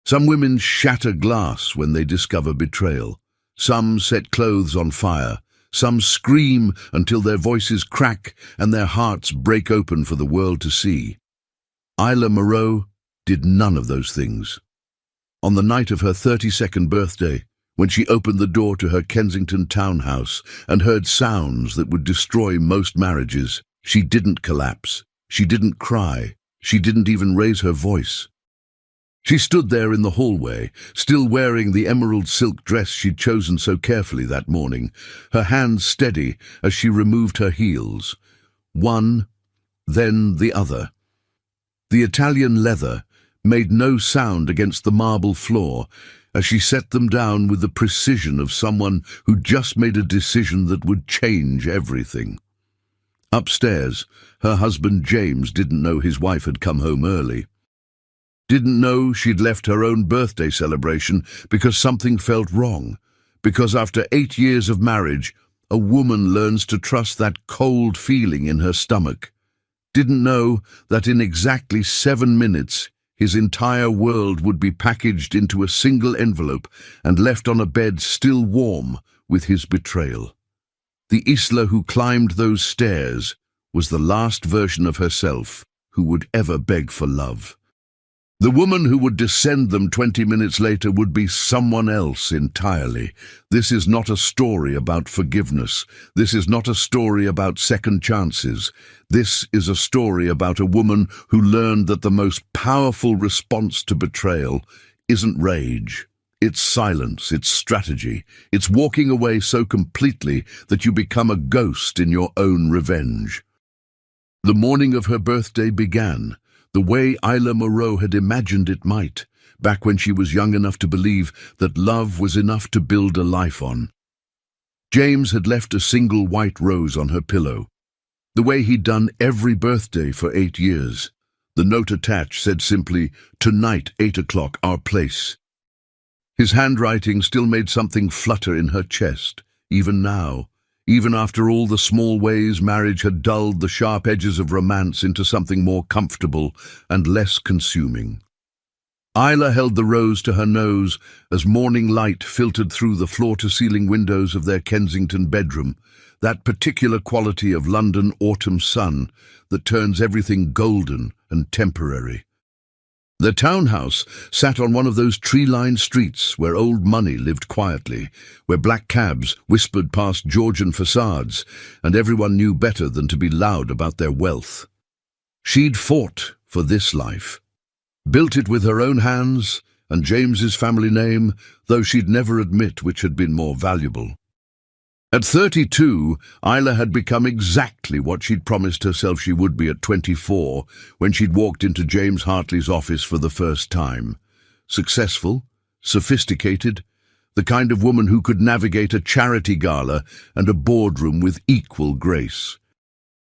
Some women shatter glass when they discover betrayal. Some set clothes on fire. Some scream until their voices crack and their hearts break open for the world to see. Isla Moreau did none of those things. On the night of her 32nd birthday, when she opened the door to her Kensington townhouse and heard sounds that would destroy most marriages, she didn't collapse. She didn't cry. She didn't even raise her voice. She stood there in the hallway, still wearing the emerald silk dress she'd chosen so carefully that morning, her hands steady as she removed her heels. One, then the other. The Italian leather made no sound against the marble floor as she set them down with the precision of someone who'd just made a decision that would change everything. Upstairs, her husband James didn't know his wife had come home early. Didn't know she'd left her own birthday celebration because something felt wrong, because after 8 years of marriage, a woman learns to trust that cold feeling in her stomach. Didn't know that in exactly 7 minutes, his entire world would be packaged into a single envelope and left on a bed still warm with his betrayal. The Isla who climbed those stairs was the last version of herself who would ever beg for love. The woman who would descend them 20 minutes later would be someone else entirely. This is not a story about forgiveness. This is not a story about second chances. This is a story about a woman who learned that the most powerful response to betrayal isn't rage. It's silence, it's strategy. It's walking away so completely that you become a ghost in your own revenge. The morning of her birthday began the way Isla Moreau had imagined it might, back when she was young enough to believe that love was enough to build a life on. James had left a single white rose on her pillow, the way he'd done every birthday for 8 years. The note attached said simply, "Tonight, 8 o'clock, our place." His handwriting still made something flutter in her chest, even now. Even after all the small ways marriage had dulled the sharp edges of romance into something more comfortable and less consuming. Isla held the rose to her nose as morning light filtered through the floor-to-ceiling windows of their Kensington bedroom, that particular quality of London autumn sun that turns everything golden and temporary. The townhouse sat on one of those tree-lined streets where old money lived quietly, where black cabs whispered past Georgian facades, and everyone knew better than to be loud about their wealth. She'd fought for this life, built it with her own hands and James's family name, though she'd never admit which had been more valuable. At 32, Isla had become exactly what she'd promised herself she would be at 24 when she'd walked into James Hartley's office for the first time. Successful, sophisticated, the kind of woman who could navigate a charity gala and a boardroom with equal grace.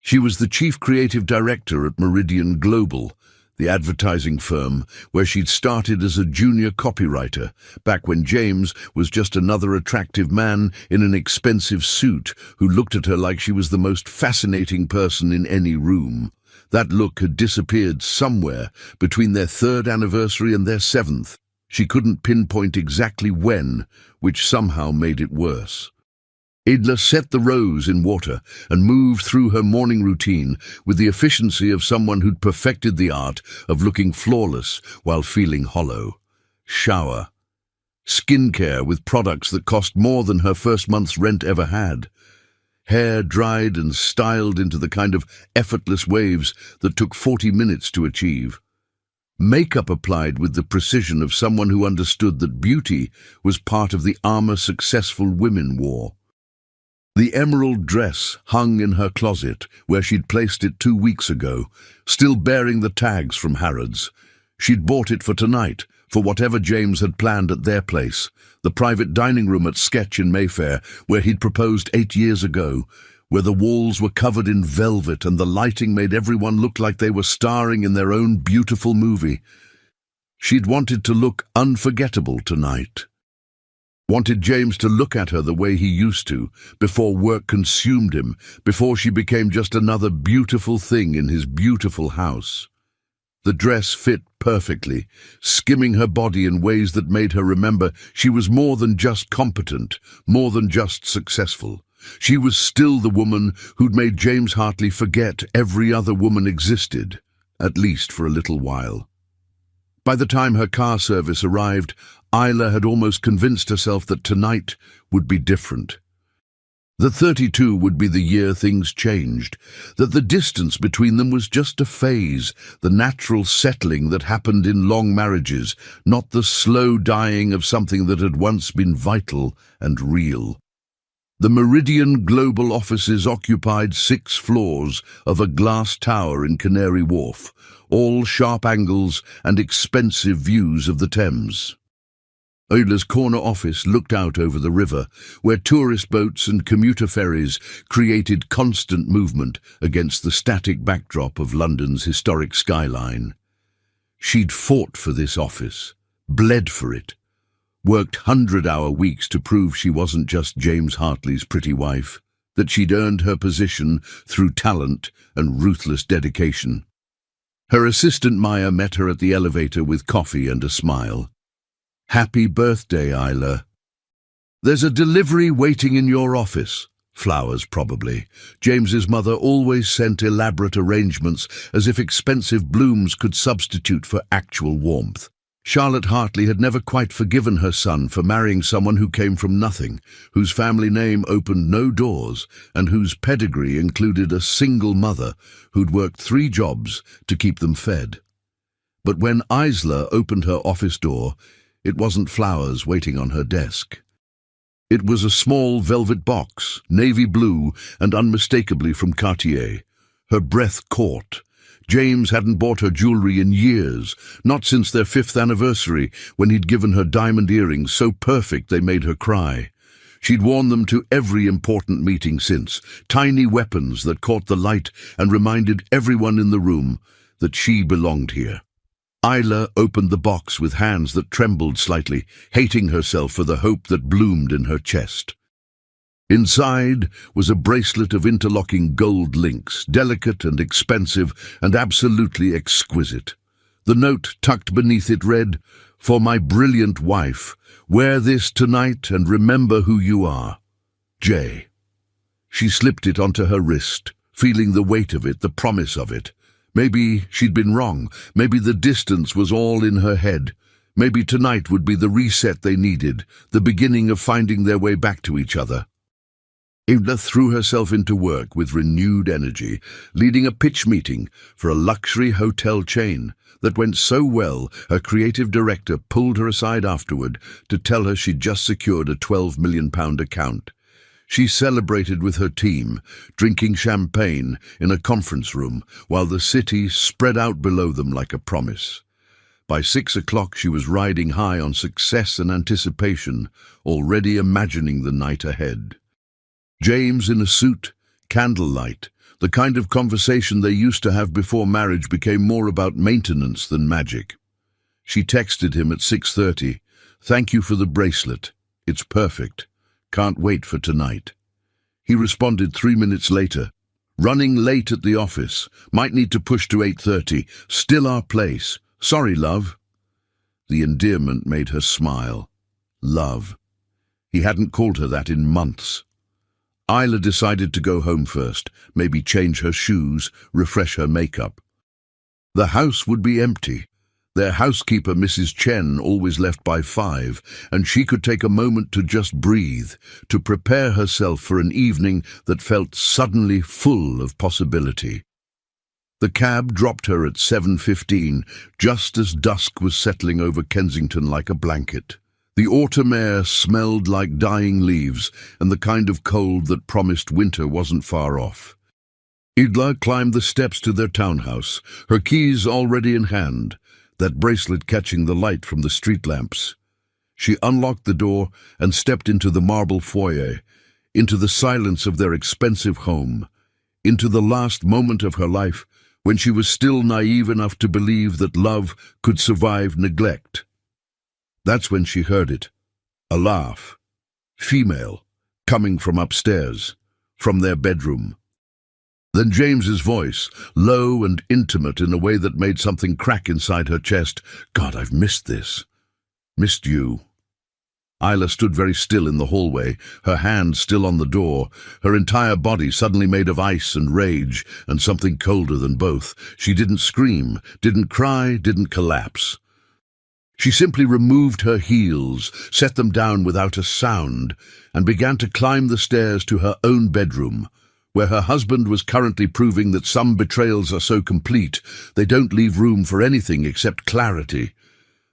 She was the chief creative director at Meridian Global, the advertising firm where she'd started as a junior copywriter, back when James was just another attractive man in an expensive suit who looked at her like she was the most fascinating person in any room. That look had disappeared somewhere between their 3rd anniversary and their 7th. She couldn't pinpoint exactly when, which somehow made it worse. Isla set the rose in water and moved through her morning routine with the efficiency of someone who'd perfected the art of looking flawless while feeling hollow. Shower. Skincare with products that cost more than her first month's rent ever had. Hair dried and styled into the kind of effortless waves that took 40 minutes to achieve. Makeup applied with the precision of someone who understood that beauty was part of the armor successful women wore. The emerald dress hung in her closet, where she'd placed it 2 weeks ago, still bearing the tags from Harrods. She'd bought it for tonight, for whatever James had planned at their place, the private dining room at Sketch in Mayfair, where he'd proposed 8 years ago, where the walls were covered in velvet and the lighting made everyone look like they were starring in their own beautiful movie. She'd wanted to look unforgettable tonight. Wanted James to look at her the way he used to, before work consumed him, before she became just another beautiful thing in his beautiful house. The dress fit perfectly, skimming her body in ways that made her remember she was more than just competent, more than just successful. She was still the woman who'd made James Hartley forget every other woman existed, at least for a little while. By the time her car service arrived, Isla had almost convinced herself that tonight would be different. That 32 would be the year things changed, that the distance between them was just a phase, the natural settling that happened in long marriages, not the slow dying of something that had once been vital and real. The Meridian Global offices occupied 6 floors of a glass tower in Canary Wharf, all sharp angles and expensive views of the Thames. Isla's corner office looked out over the river, where tourist boats and commuter ferries created constant movement against the static backdrop of London's historic skyline. She'd fought for this office, bled for it, worked 100-hour weeks to prove she wasn't just James Hartley's pretty wife, that she'd earned her position through talent and ruthless dedication. Her assistant Maya met her at the elevator with coffee and a smile. "Happy birthday, Isla. There's a delivery waiting in your office." Flowers, probably. James's mother always sent elaborate arrangements, as if expensive blooms could substitute for actual warmth. Charlotte Hartley had never quite forgiven her son for marrying someone who came from nothing, whose family name opened no doors, and whose pedigree included a single mother who'd worked 3 jobs to keep them fed. But when Isla opened her office door, it wasn't flowers waiting on her desk. It was a small velvet box, navy blue and unmistakably from Cartier. Her breath caught. James hadn't bought her jewelry in years, not since their 5th anniversary, when he'd given her diamond earrings so perfect they made her cry. She'd worn them to every important meeting since, tiny weapons that caught the light and reminded everyone in the room that she belonged here. Isla opened the box with hands that trembled slightly, hating herself for the hope that bloomed in her chest. Inside was a bracelet of interlocking gold links, delicate and expensive and absolutely exquisite. The note tucked beneath it read, "For my brilliant wife, wear this tonight and remember who you are. Jay." She slipped it onto her wrist, feeling the weight of it, the promise of it. Maybe she'd been wrong. Maybe the distance was all in her head. Maybe tonight would be the reset they needed, the beginning of finding their way back to each other. Isla threw herself into work with renewed energy, leading a pitch meeting for a luxury hotel chain that went so well her creative director pulled her aside afterward to tell her she'd just secured a £12 million account. She celebrated with her team, drinking champagne in a conference room while the city spread out below them like a promise. By 6 o'clock she was riding high on success and anticipation, already imagining the night ahead. James in a suit, candlelight, the kind of conversation they used to have before marriage became more about maintenance than magic. She texted him at 6:30, "Thank you for the bracelet. It's perfect. Can't wait for tonight." He responded 3 minutes later, "Running late at the office. Might need to push to 8:30. Still our place. Sorry, love." The endearment made her smile. Love. He hadn't called her that in months. Isla decided to go home first, maybe change her shoes, refresh her makeup. The house would be empty. Their housekeeper, Mrs. Chen, always left by 5, and she could take a moment to just breathe, to prepare herself for an evening that felt suddenly full of possibility. The cab dropped her at 7:15, just as dusk was settling over Kensington like a blanket. The autumn air smelled like dying leaves, and the kind of cold that promised winter wasn't far off. Isla climbed the steps to their townhouse, her keys already in hand, that bracelet catching the light from the street lamps. She unlocked the door and stepped into the marble foyer, into the silence of their expensive home, into the last moment of her life when she was still naive enough to believe that love could survive neglect. That's when she heard it. A laugh. Female, coming from upstairs, from their bedroom. Then James's voice, low and intimate in a way that made something crack inside her chest. God, I've missed this. Missed you. Isla stood very still in the hallway, her hand still on the door, her entire body suddenly made of ice and rage, and something colder than both. She didn't scream, didn't cry, didn't collapse. She simply removed her heels, set them down without a sound, and began to climb the stairs to her own bedroom, where her husband was currently proving that some betrayals are so complete they don't leave room for anything except clarity.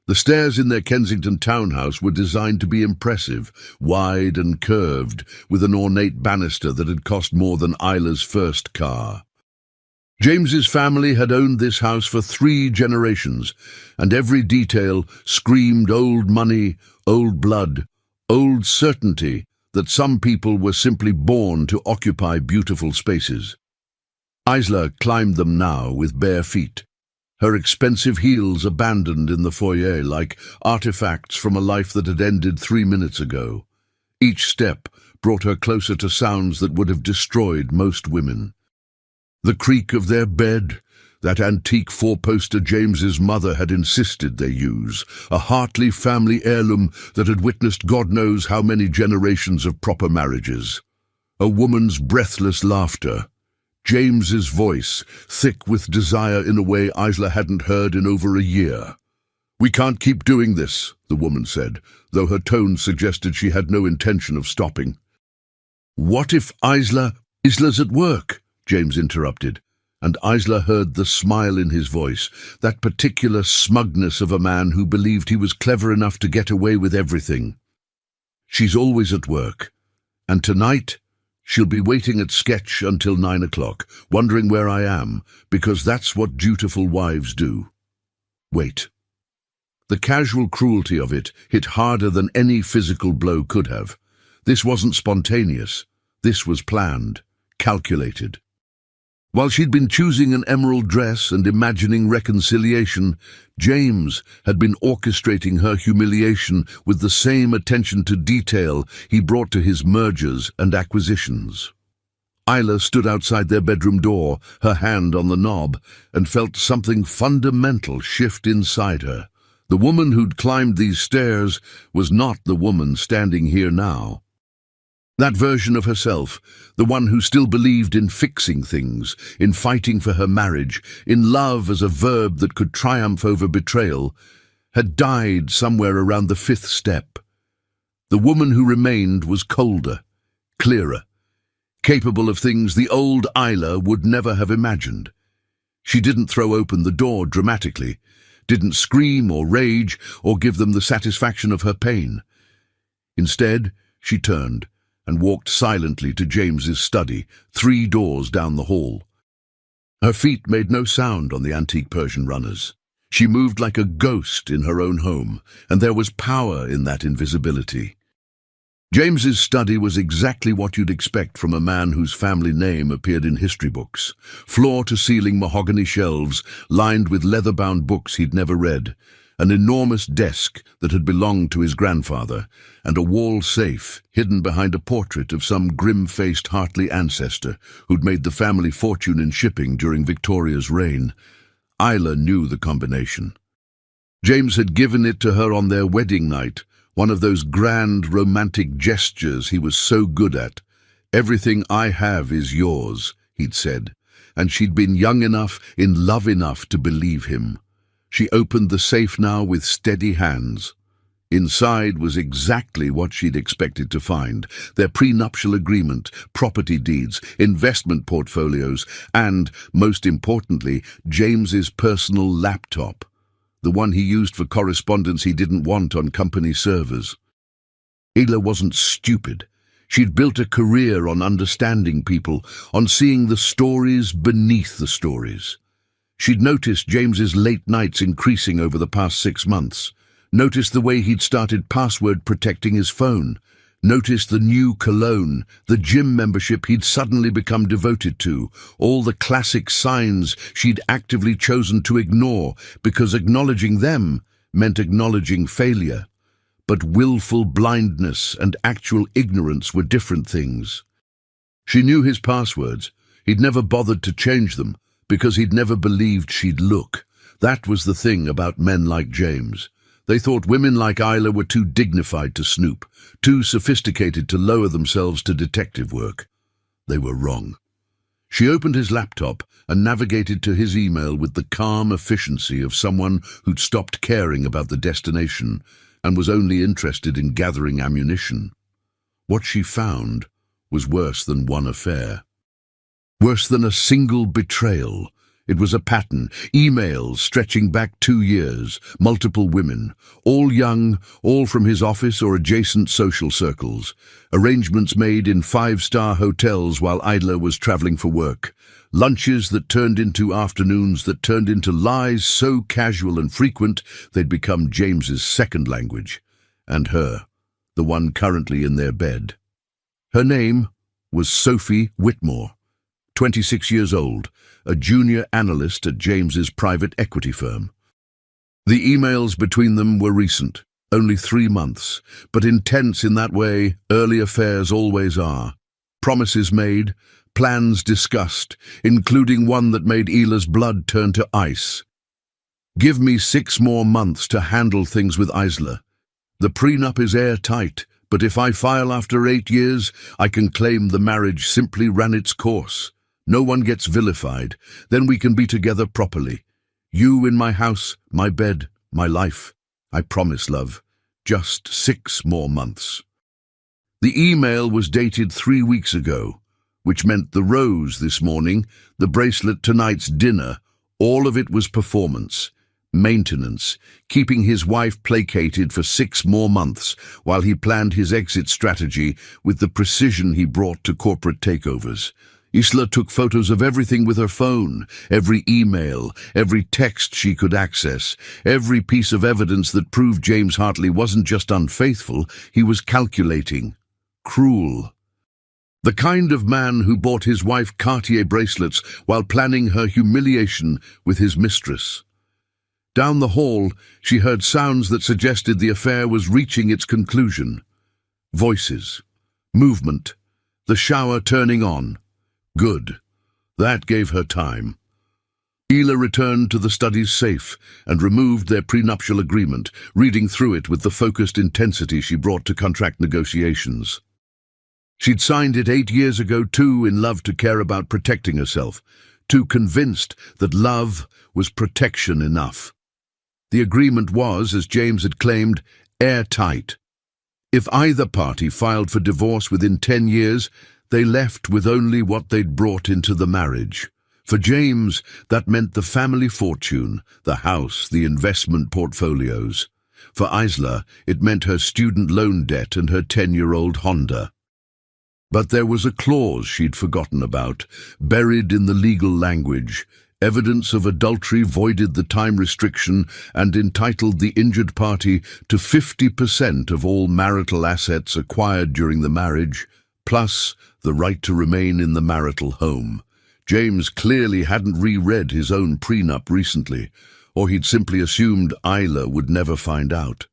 The stairs in their Kensington townhouse were designed to be impressive, wide and curved, with an ornate banister that had cost more than Isla's first car. James's family had owned this house for 3 generations, and every detail screamed old money, old blood, old certainty that some people were simply born to occupy beautiful spaces. Isla climbed them now with bare feet, her expensive heels abandoned in the foyer like artifacts from a life that had ended 3 minutes ago. Each step brought her closer to sounds that would have destroyed most women. The creak of their bed, that antique 4-poster James's mother had insisted they use, a Hartley family heirloom that had witnessed God knows how many generations of proper marriages. A woman's breathless laughter. James's voice, thick with desire in a way Isla hadn't heard in over a year. "We can't keep doing this," the woman said, though her tone suggested she had no intention of stopping. "What if Isla's at work?" James interrupted, and Isla heard the smile in his voice, that particular smugness of a man who believed he was clever enough to get away with everything. "She's always at work, and tonight she'll be waiting at Sketch until 9 o'clock, wondering where I am, because that's what dutiful wives do. Wait." The casual cruelty of it hit harder than any physical blow could have. This wasn't spontaneous. This was planned, calculated. While she'd been choosing an emerald dress and imagining reconciliation, James had been orchestrating her humiliation with the same attention to detail he brought to his mergers and acquisitions. Isla stood outside their bedroom door, her hand on the knob, and felt something fundamental shift inside her. The woman who'd climbed these stairs was not the woman standing here now. That version of herself, the one who still believed in fixing things, in fighting for her marriage, in love as a verb that could triumph over betrayal, had died somewhere around the 5th step. The woman who remained was colder, clearer, capable of things the old Isla would never have imagined. She didn't throw open the door dramatically, didn't scream or rage or give them the satisfaction of her pain. Instead, she turned and walked silently to James's study, 3 doors down the hall. Her feet made no sound on the antique Persian runners. She moved like a ghost in her own home, and there was power in that invisibility. James's study was exactly what you'd expect from a man whose family name appeared in history books. Floor-to-ceiling mahogany shelves lined with leather-bound books he'd never read, an enormous desk that had belonged to his grandfather, and a wall safe hidden behind a portrait of some grim-faced Hartley ancestor who'd made the family fortune in shipping during Victoria's reign. Isla knew the combination. James had given it to her on their wedding night, one of those grand romantic gestures he was so good at. "Everything I have is yours," he'd said, and she'd been young enough, in love enough to believe him. She opened the safe now with steady hands. Inside was exactly what she'd expected to find: their prenuptial agreement, property deeds, investment portfolios, and, most importantly, James's personal laptop, the one he used for correspondence he didn't want on company servers. Isla wasn't stupid. She'd built a career on understanding people, on seeing the stories beneath the stories. She'd noticed James's late nights increasing over the past 6 months, noticed the way he'd started password protecting his phone, noticed the new cologne, the gym membership he'd suddenly become devoted to, all the classic signs she'd actively chosen to ignore because acknowledging them meant acknowledging failure. But willful blindness and actual ignorance were different things. She knew his passwords. He'd never bothered to change them, because he'd never believed she'd look. That was the thing about men like James. They thought women like Isla were too dignified to snoop, too sophisticated to lower themselves to detective work. They were wrong. She opened his laptop and navigated to his email with the calm efficiency of someone who'd stopped caring about the destination and was only interested in gathering ammunition. What she found was worse than one affair. Worse than a single betrayal. It was a pattern, emails stretching back 2 years, multiple women, all young, all from his office or adjacent social circles, arrangements made in 5-star hotels while Isla was traveling for work, lunches that turned into afternoons that turned into lies so casual and frequent they'd become James's second language, and her, the one currently in their bed. Her name was Sophie Whitmore, 26 years old, a junior analyst at James's private equity firm. The emails between them were recent, only 3 months, but intense in that way early affairs always are. Promises made, plans discussed, including one that made Ila's blood turn to ice. Give me 6 more months to handle things with Isla. The prenup is airtight, but if I file after 8 years, I can claim the marriage simply ran its course. No one gets vilified. Then we can be together properly. You in my house, my bed, my life. I promise, love. Just 6 more months. The email was dated 3 weeks ago, which meant the rose this morning, the bracelet tonight's dinner, all of it was performance, maintenance, keeping his wife placated for 6 more months while he planned his exit strategy with the precision he brought to corporate takeovers. Isla took photos of everything with her phone, every email, every text she could access, every piece of evidence that proved James Hartley wasn't just unfaithful, he was calculating, cruel. The kind of man who bought his wife Cartier bracelets while planning her humiliation with his mistress. Down the hall, she heard sounds that suggested the affair was reaching its conclusion. Voices, movement, the shower turning on. Good. That gave her time. Isla returned to the study's safe and removed their prenuptial agreement, reading through it with the focused intensity she brought to contract negotiations. She'd signed it 8 years ago, too in love to care about protecting herself, too convinced that love was protection enough. The agreement was, as James had claimed, airtight. If either party filed for divorce within 10 years, they left with only what they'd brought into the marriage. For James, that meant the family fortune, the house, the investment portfolios. For Isla, it meant her student loan debt and her 10-year-old Honda. But there was a clause she'd forgotten about, buried in the legal language. Evidence of adultery voided the time restriction and entitled the injured party to 50% of all marital assets acquired during the marriage, plus the right to remain in the marital home. James clearly hadn't reread his own prenup recently, or he'd simply assumed Isla would never find out.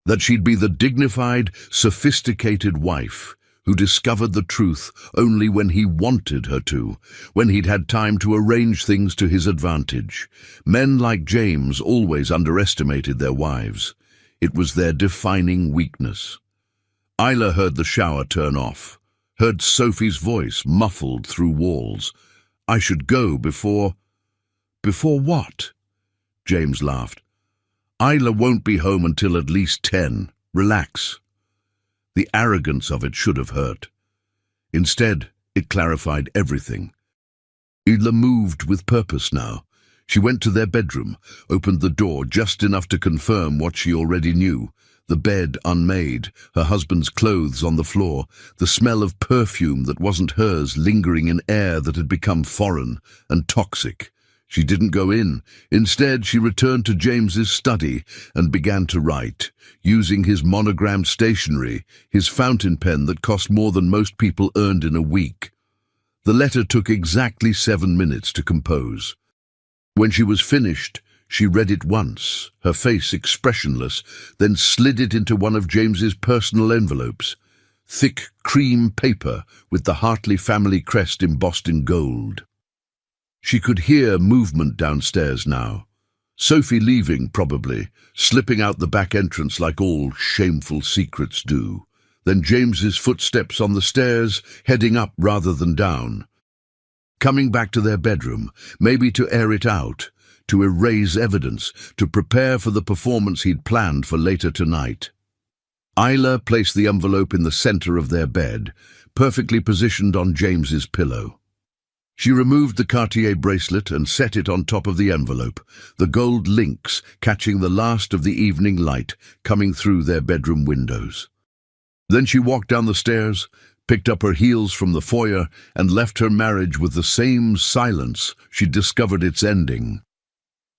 That she'd be the dignified, sophisticated wife who discovered the truth only when he wanted her to, when he'd had time to arrange things to his advantage. Men like James always underestimated their wives. It was their defining weakness. Isla heard the shower turn off, heard Sophie's voice muffled through walls. I should go before... Before what? James laughed. Isla won't be home until at least 10. Relax. The arrogance of it should have hurt. Instead, it clarified everything. Isla moved with purpose now. She went to their bedroom, opened the door just enough to confirm what she already knew. The bed unmade, her husband's clothes on the floor, the smell of perfume that wasn't hers lingering in air that had become foreign and toxic. She didn't go in. Instead, she returned to James's study and began to write, using his monogrammed stationery, his fountain pen that cost more than most people earned in a week. The letter took exactly 7 minutes to compose. When she was finished, she read it once, her face expressionless, then slid it into one of James's personal envelopes. thick cream paper with the Hartley family crest embossed in gold. She could hear movement downstairs now. Sophie leaving, probably, slipping out the back entrance like all shameful secrets do. Then James's footsteps on the stairs, heading up rather than down. Coming back to their bedroom, maybe to air it out, to erase evidence, to prepare for the performance he'd planned for later tonight. Isla placed the envelope in the center of their bed, perfectly positioned on James's pillow. She removed the Cartier bracelet and set it on top of the envelope, the gold links catching the last of the evening light coming through their bedroom windows. Then she walked down the stairs, picked up her heels from the foyer, and left her marriage with the same silence she'd discovered its ending.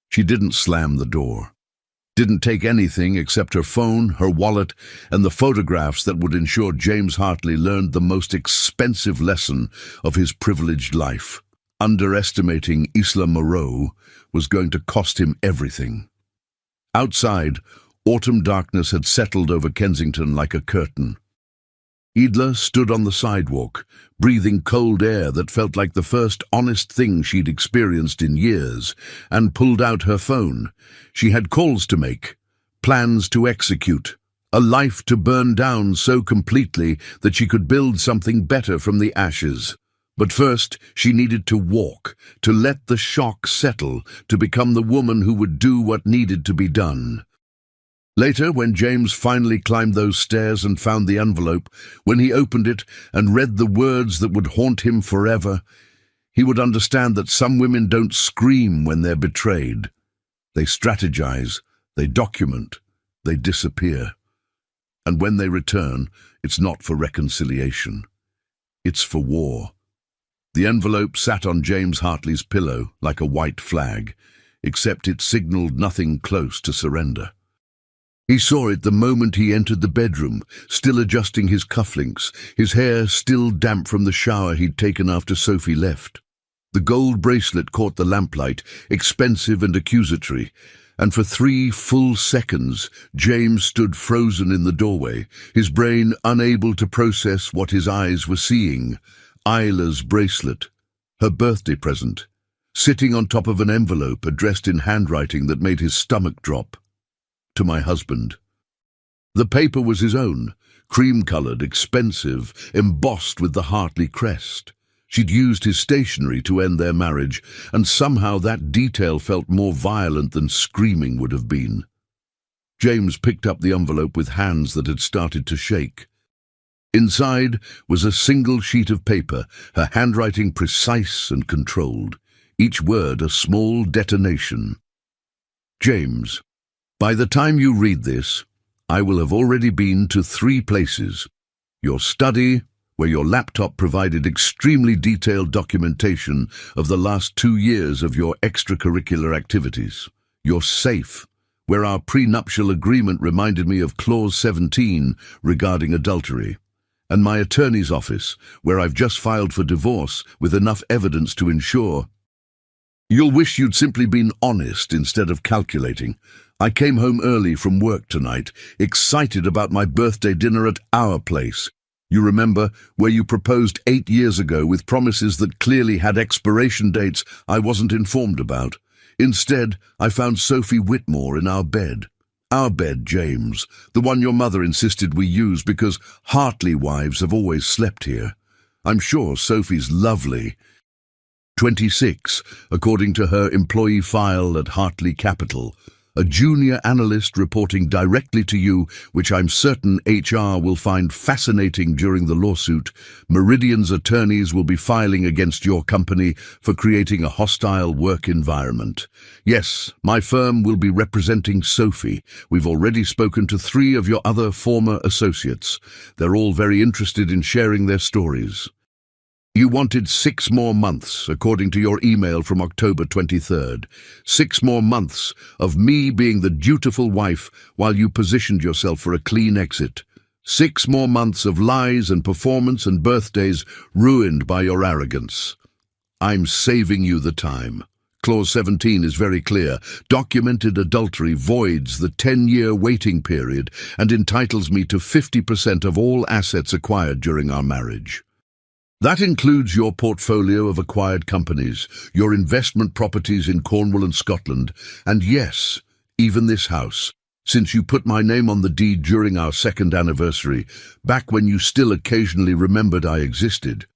She didn't slam the door. Didn't take anything except her phone, her wallet, and the photographs that would ensure James Hartley learned the most expensive lesson of his privileged life. Underestimating Isla Moreau was going to cost him everything. Outside, autumn darkness had settled over Kensington like a curtain. Isla stood on the sidewalk, breathing cold air that felt like the first honest thing she'd experienced in years, and pulled out her phone. She had calls to make, plans to execute, a life to burn down so completely that she could build something better from the ashes. But first, she needed to walk, to let the shock settle, to become the woman who would do what needed to be done. Later, when James finally climbed those stairs and found the envelope, when he opened it and read the words that would haunt him forever, he would understand that some women don't scream when they're betrayed. They strategize, they document, they disappear. And when they return, it's not for reconciliation. It's for war. The envelope sat on James Hartley's pillow like a white flag, except it signaled nothing close to surrender. He saw it the moment he entered the bedroom, still adjusting his cufflinks, his hair still damp from the shower he'd taken after Sophie left. The gold bracelet caught the lamplight, expensive and accusatory, and for 3 full seconds James stood frozen in the doorway, his brain unable to process what his eyes were seeing. Isla's bracelet, her birthday present, sitting on top of an envelope addressed in handwriting that made his stomach drop. To my husband. The paper was his own, cream-coloured, expensive, embossed with the Hartley crest. She'd used his stationery to end their marriage, and somehow that detail felt more violent than screaming would have been. James picked up the envelope with hands that had started to shake. Inside was a single sheet of paper, her handwriting precise and controlled, each word a small detonation. James. By the time you read this, I will have already been to 3 places. Your study, where your laptop provided extremely detailed documentation of the last 2 years of your extracurricular activities. Your safe, where our prenuptial agreement reminded me of Clause 17 regarding adultery. And my attorney's office, where I've just filed for divorce with enough evidence to ensure. You'll wish you'd simply been honest instead of calculating. I came home early from work tonight, excited about my birthday dinner at our place. You remember, where you proposed 8 years ago with promises that clearly had expiration dates I wasn't informed about. Instead, I found Sophie Whitmore in our bed. Our bed, James, the one your mother insisted we use because Hartley wives have always slept here. I'm sure Sophie's lovely. 26, according to her employee file at Hartley Capital. A junior analyst reporting directly to you, which I'm certain HR will find fascinating during the lawsuit. Meridian's attorneys will be filing against your company for creating a hostile work environment. Yes, my firm will be representing Sophie. We've already spoken to 3 of your other former associates. They're all very interested in sharing their stories. You wanted 6 more months, according to your email from October 23rd. 6 more months of me being the dutiful wife while you positioned yourself for a clean exit. 6 more months of lies and performance and birthdays ruined by your arrogance. I'm saving you the time. Clause 17 is very clear. Documented adultery voids the 10-year waiting period and entitles me to 50% of all assets acquired during our marriage. That includes your portfolio of acquired companies, your investment properties in Cornwall and Scotland, and yes, even this house, since you put my name on the deed during our second anniversary, back when you still occasionally remembered I existed.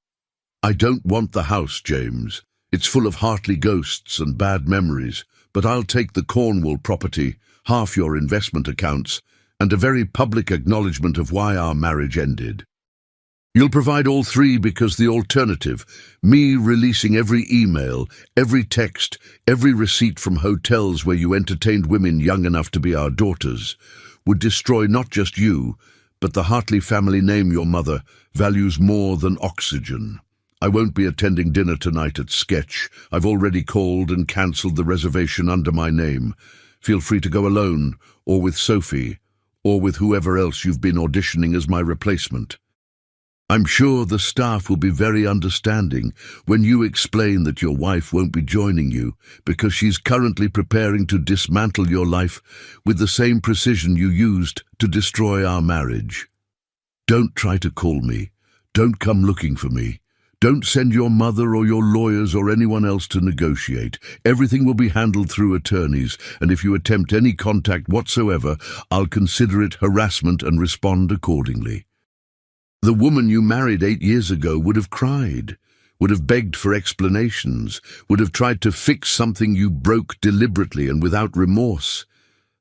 I don't want the house, James. It's full of Hartley ghosts and bad memories, but I'll take the Cornwall property, half your investment accounts, and a very public acknowledgement of why our marriage ended. You'll provide all three because the alternative, me releasing every email, every text, every receipt from hotels where you entertained women young enough to be our daughters, would destroy not just you, but the Hartley family name your mother values more than oxygen. I won't be attending dinner tonight at Sketch. I've already called and cancelled the reservation under my name. Feel free to go alone, or with Sophie, or with whoever else you've been auditioning as my replacement. I'm sure the staff will be very understanding when you explain that your wife won't be joining you because she's currently preparing to dismantle your life with the same precision you used to destroy our marriage. Don't try to call me. Don't come looking for me. Don't send your mother or your lawyers or anyone else to negotiate. Everything will be handled through attorneys, and if you attempt any contact whatsoever, I'll consider it harassment and respond accordingly. The woman you married 8 years ago would have cried, would have begged for explanations, would have tried to fix something you broke deliberately and without remorse.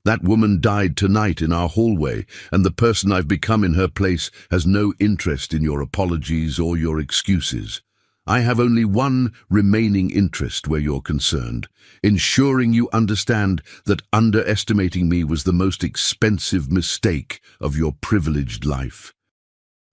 That woman died tonight in our hallway, and the person I've become in her place has no interest in your apologies or your excuses. I have only one remaining interest where you're concerned, ensuring you understand that underestimating me was the most expensive mistake of your privileged life.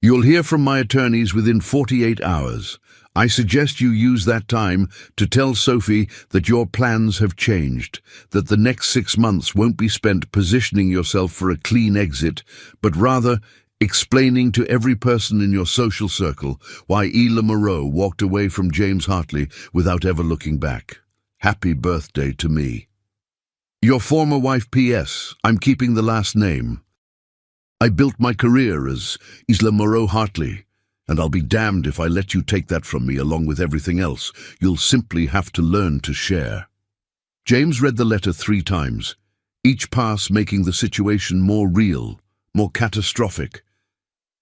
You'll hear from my attorneys within 48 hours. I suggest you use that time to tell Sophie that your plans have changed, that the next 6 months won't be spent positioning yourself for a clean exit, but rather explaining to every person in your social circle why Ela Moreau walked away from James Hartley without ever looking back. Happy birthday to me. Your former wife, P.S. I'm keeping the last name. I built my career as Ela Moreau Hartley, and I'll be damned if I let you take that from me along with everything else. You'll simply have to learn to share. James read the letter 3 times, each pass making the situation more real, more catastrophic.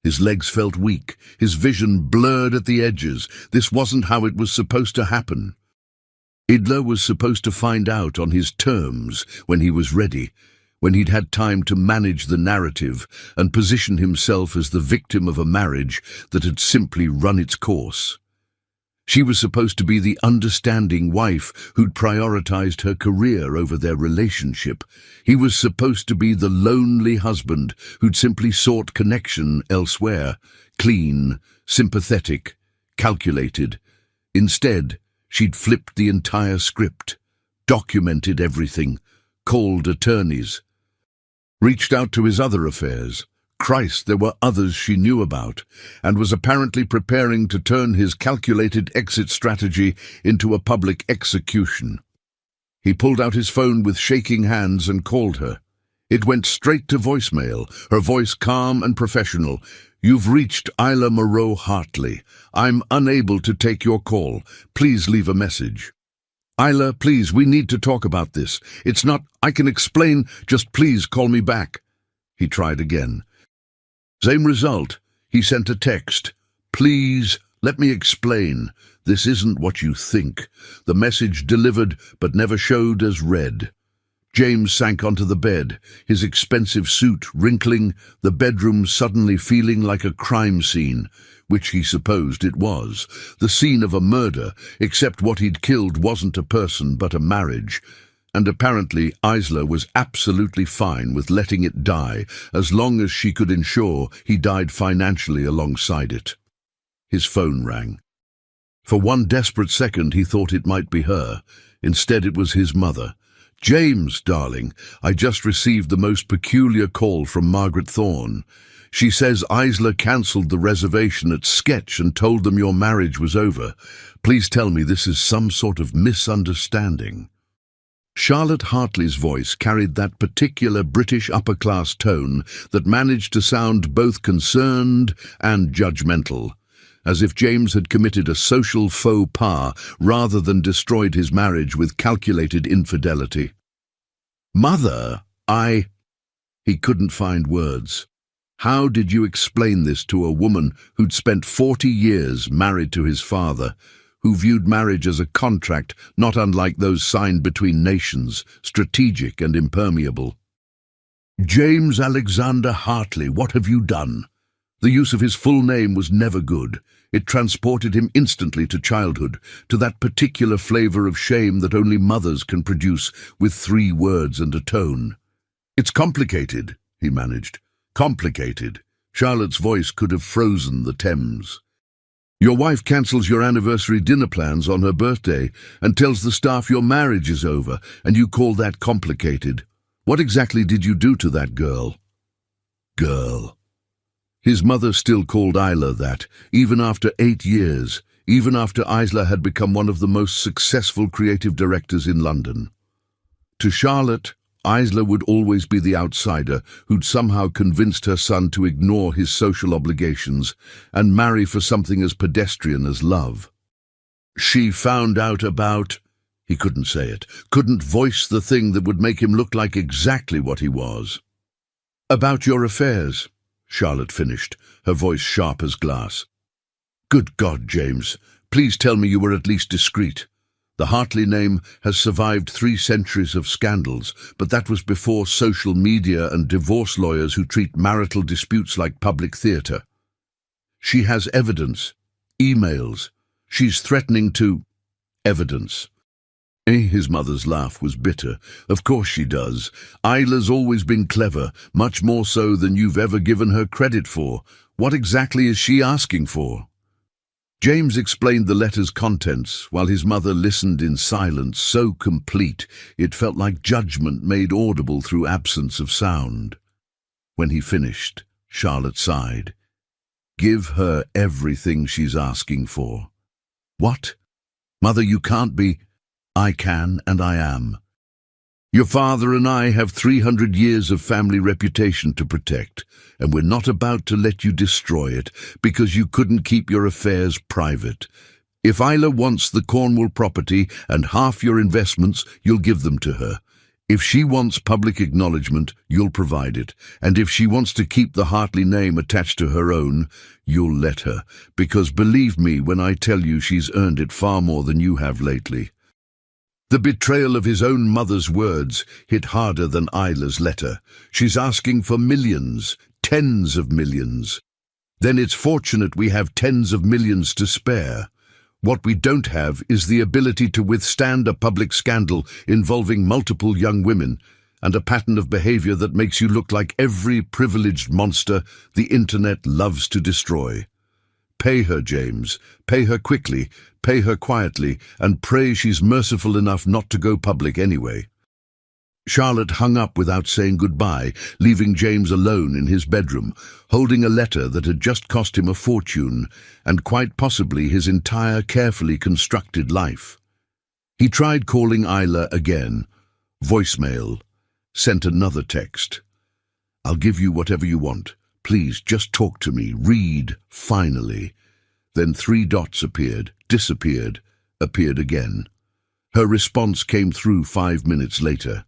His legs felt weak, his vision blurred at the edges. This wasn't how it was supposed to happen. Ela was supposed to find out on his terms when he was ready, when he'd had time to manage the narrative and position himself as the victim of a marriage that had simply run its course. She was supposed to be the understanding wife who'd prioritized her career over their relationship. He was supposed to be the lonely husband who'd simply sought connection elsewhere, clean, sympathetic, calculated. Instead, she'd flipped the entire script, documented everything, called attorneys, reached out to his other affairs. Christ, there were others she knew about, and was apparently preparing to turn his calculated exit strategy into a public execution. He pulled out his phone with shaking hands and called her. It went straight to voicemail, her voice calm and professional. "You've reached Ela Moreau Hartley. I'm unable to take your call. Please leave a message." "Ela, please, we need to talk about this. It's not, I can explain, just please call me back." He tried again. Same result. He sent a text. "Please, let me explain. This isn't what you think." The message delivered but never showed as read. James sank onto the bed, his expensive suit wrinkling, the bedroom suddenly feeling like a crime scene, which he supposed it was. The scene of a murder, except what he'd killed wasn't a person but a marriage. And apparently Isla was absolutely fine with letting it die, as long as she could ensure he died financially alongside it. His phone rang. For one desperate second he thought it might be her. Instead it was his mother. "James, darling, I just received the most peculiar call from Margaret Thorne. She says Isla cancelled the reservation at Sketch and told them your marriage was over. Please tell me this is some sort of misunderstanding." Charlotte Hartley's voice carried that particular British upper-class tone that managed to sound both concerned and judgmental, as if James had committed a social faux pas rather than destroyed his marriage with calculated infidelity. "Mother, He couldn't find words. How did you explain this to a woman who'd spent 40 years married to his father, who viewed marriage as a contract not unlike those signed between nations, strategic and impermeable? "James Alexander Hartley, what have you done?" The use of his full name was never good. It transported him instantly to childhood, to that particular flavour of shame that only mothers can produce with 3 words and a tone. "It's complicated," he managed. "Complicated." Charlotte's voice could have frozen the Thames. "Your wife cancels your anniversary dinner plans on her birthday and tells the staff your marriage is over, and you call that complicated. What exactly did you do to that girl?" Girl. His mother still called Isla that, even after 8 years, even after Isla had become one of the most successful creative directors in London. To Charlotte, Isla would always be the outsider who'd somehow convinced her son to ignore his social obligations and marry for something as pedestrian as love. She found out about... He couldn't say it, couldn't voice the thing that would make him look like exactly what he was. "About your affairs," Charlotte finished, her voice sharp as glass. "Good God, James, please tell me you were at least discreet. The Hartley name has survived 3 centuries of scandals, but that was before social media and divorce lawyers who treat marital disputes like public theatre. She has evidence, emails. She's threatening to... Evidence." His mother's laugh was bitter. "Of course she does. Isla's always been clever, much more so than you've ever given her credit for. What exactly is she asking for?" James explained the letter's contents, while his mother listened in silence so complete it felt like judgment made audible through absence of sound. When he finished, Charlotte sighed. "Give her everything she's asking for." "What? Mother, you can't be..." "I can, and I am. Your father and I have 300 years of family reputation to protect, and we're not about to let you destroy it because you couldn't keep your affairs private. If Isla wants the Cornwall property and half your investments, you'll give them to her. If she wants public acknowledgement, you'll provide it. And if she wants to keep the Hartley name attached to her own, you'll let her, because believe me when I tell you she's earned it far more than you have lately." The betrayal of his own mother's words hit harder than Isla's letter. She's asking for millions, tens of millions. Then it's fortunate we have tens of millions to spare. What we don't have is the ability to withstand a public scandal involving multiple young women and a pattern of behavior that makes you look like every privileged monster the internet loves to destroy. Pay her, James. Pay her quickly, pay her quietly, and pray she's merciful enough not to go public anyway. Charlotte hung up without saying goodbye, leaving James alone in his bedroom, holding a letter that had just cost him a fortune, and quite possibly his entire carefully constructed life. He tried calling Isla again. Voicemail. Sent another text. "I'll give you whatever you want. Please, just talk to me. Read, finally." Then 3 dots appeared, disappeared, appeared again. Her response came through 5 minutes later.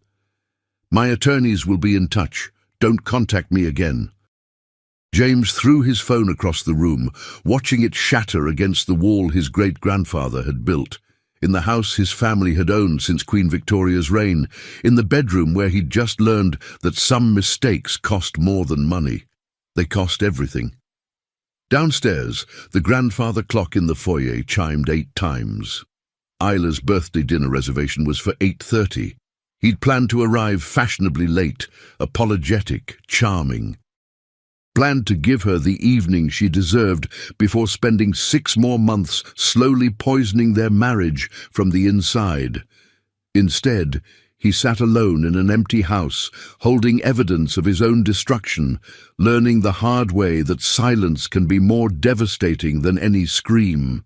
"My attorneys will be in touch. Don't contact me again." James threw his phone across the room, watching it shatter against the wall his great-grandfather had built, in the house his family had owned since Queen Victoria's reign, in the bedroom where he'd just learned that some mistakes cost more than money. They cost everything. Downstairs, the grandfather clock in the foyer chimed 8 times. Isla's birthday dinner reservation was for 8:30. He'd planned to arrive fashionably late, apologetic, charming. Planned to give her the evening she deserved before spending 6 more months slowly poisoning their marriage from the inside. Instead, He sat alone in an empty house, holding evidence of his own destruction, learning the hard way that silence can be more devastating than any scream.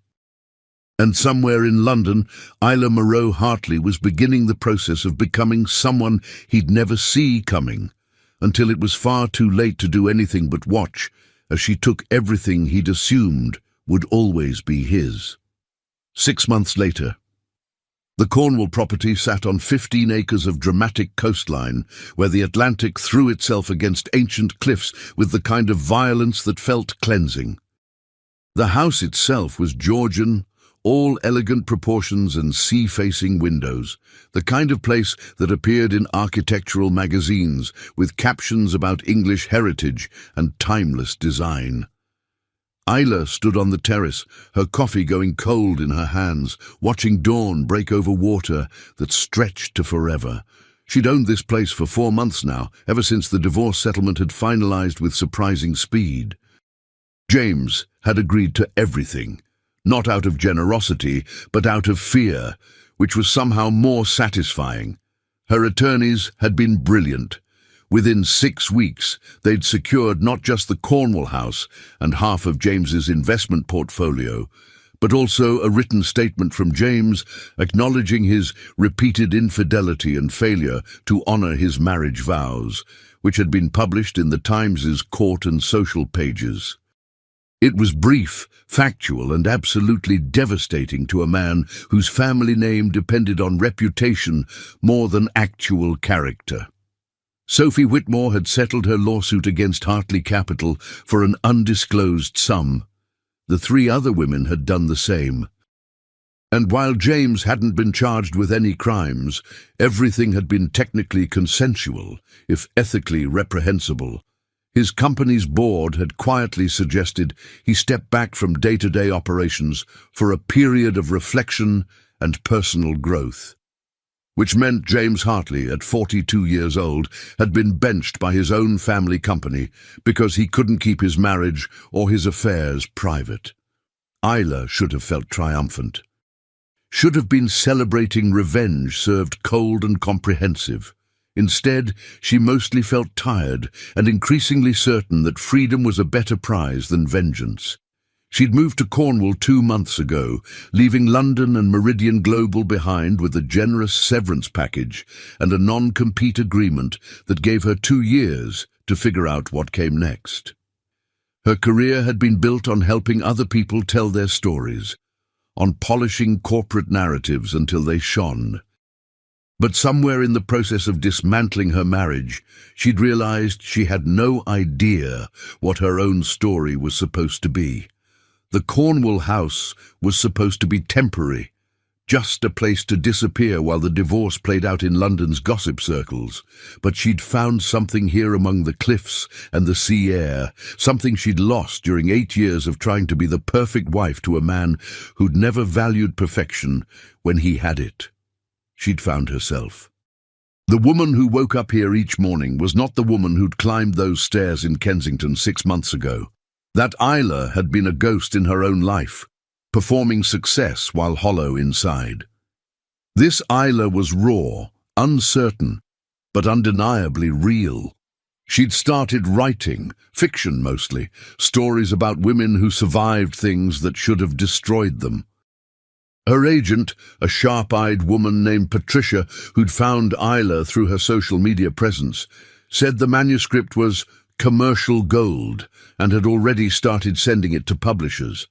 And somewhere in London, Isla Moreau Hartley was beginning the process of becoming someone he'd never see coming, until it was far too late to do anything but watch, as she took everything he'd assumed would always be his. 6 months later, the Cornwall property sat on 15 acres of dramatic coastline, where the Atlantic threw itself against ancient cliffs with the kind of violence that felt cleansing. The house itself was Georgian, all elegant proportions and sea-facing windows, the kind of place that appeared in architectural magazines with captions about English heritage and timeless design. Isla stood on the terrace, her coffee going cold in her hands, watching dawn break over water that stretched to forever. She'd owned this place for 4 months now, ever since the divorce settlement had finalized with surprising speed. James had agreed to everything, not out of generosity, but out of fear, which was somehow more satisfying. Her attorneys had been brilliant. Within 6 weeks, they'd secured not just the Cornwall house and half of James's investment portfolio, but also a written statement from James acknowledging his repeated infidelity and failure to honor his marriage vows, which had been published in the Times's court and social pages. It was brief, factual, and absolutely devastating to a man whose family name depended on reputation more than actual character. Sophie Whitmore had settled her lawsuit against Hartley Capital for an undisclosed sum. The 3 other women had done the same. And while James hadn't been charged with any crimes, everything had been technically consensual, if ethically reprehensible. His company's board had quietly suggested he step back from day-to-day operations for a period of reflection and personal growth, which meant James Hartley, at 42 years old, had been benched by his own family company because he couldn't keep his marriage or his affairs private. Isla should have felt triumphant. Should have been celebrating revenge served cold and comprehensive. Instead, she mostly felt tired and increasingly certain that freedom was a better prize than vengeance. She'd moved to Cornwall 2 months ago, leaving London and Meridian Global behind with a generous severance package and a non-compete agreement that gave her 2 years to figure out what came next. Her career had been built on helping other people tell their stories, on polishing corporate narratives until they shone. But somewhere in the process of dismantling her marriage, she'd realized she had no idea what her own story was supposed to be. The Cornwall house was supposed to be temporary, just a place to disappear while the divorce played out in London's gossip circles. But she'd found something here among the cliffs and the sea air, something she'd lost during 8 years of trying to be the perfect wife to a man who'd never valued perfection when he had it. She'd found herself. The woman who woke up here each morning was not the woman who'd climbed those stairs in Kensington 6 months ago. That Isla had been a ghost in her own life, performing success while hollow inside. This Isla was raw, uncertain, but undeniably real. She'd started writing, fiction mostly, stories about women who survived things that should have destroyed them. Her agent, a sharp-eyed woman named Patricia, who'd found Isla through her social media presence, said the manuscript was commercial gold and had already started sending it to publishers.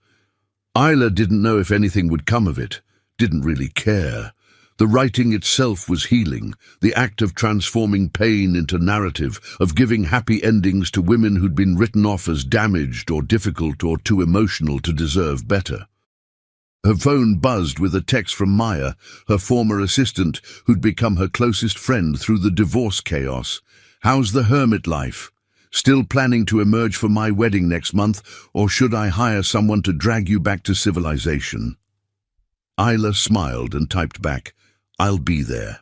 Isla didn't know if anything would come of it, didn't really care. The writing itself was healing, the act of transforming pain into narrative, of giving happy endings to women who'd been written off as damaged or difficult or too emotional to deserve better. Her phone buzzed with a text from Maya, her former assistant, who'd become her closest friend through the divorce chaos. "How's the hermit life? Still planning to emerge for my wedding next month, or should I hire someone to drag you back to civilization?" Isla smiled and typed back, "I'll be there."